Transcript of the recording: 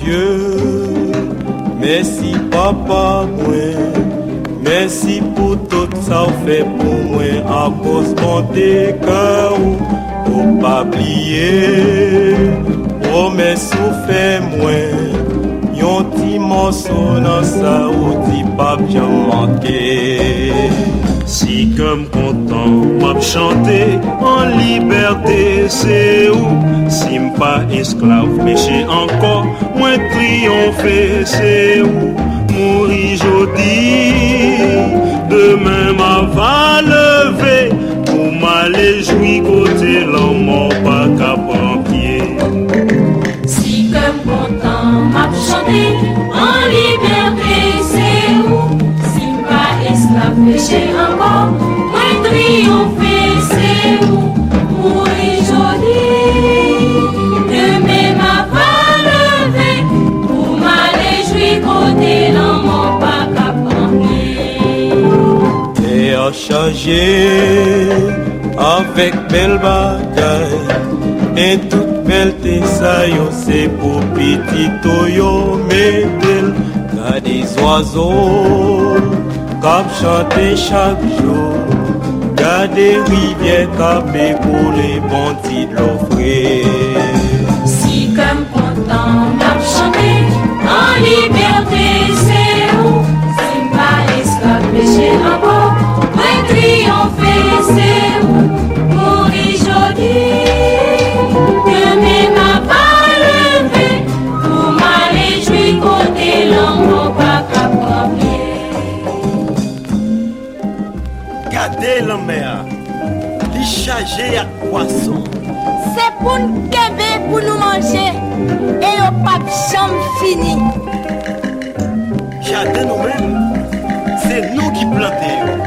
Dieu. Merci papa moi, merci pour tout ça fait pour moi. À cause de tes cœurs, pour pas oublier. Promesse ou fait moi, yon ti morceau dans ça ou ti pas bien manqué. Si comme content m'a chanté en liberté, c'est où? Si m'pas esclave péché encore, moins triompher, c'est où? Mourir jodi, demain m'a va lever, pour m'aller jouir côté l'homme pas qu'à prendre pied. Si comme content m'a chanté en liberté, c'est où? Si m'pas esclave péché encore, moins triompher, c'est où? Mourir joli, demain m'a va lever, pour m'aller jouir côté l'homme pas qu'à prendre. Et a changé avec belle bagaille. Et toute belle te sa yo, c'est pour petit toyo metel. Y'a des oiseaux qui chantent chaque jour. Y'a des rivières qui pour les bandits de l'offrir. Si comme content m'a chanté en liberté, c'est où? Si pas esclave péché encore, moins triompher, c'est où? Mourir joli, demain m'a pas levé, pour m'aller jouir côté l'homme pas qu'à Gardez la mer, li chargé à poisson. C'est pour nous kebe, pour nous manger. Et yo pas chambre fini. Jardin nous-mêmes, c'est nous qui plantons.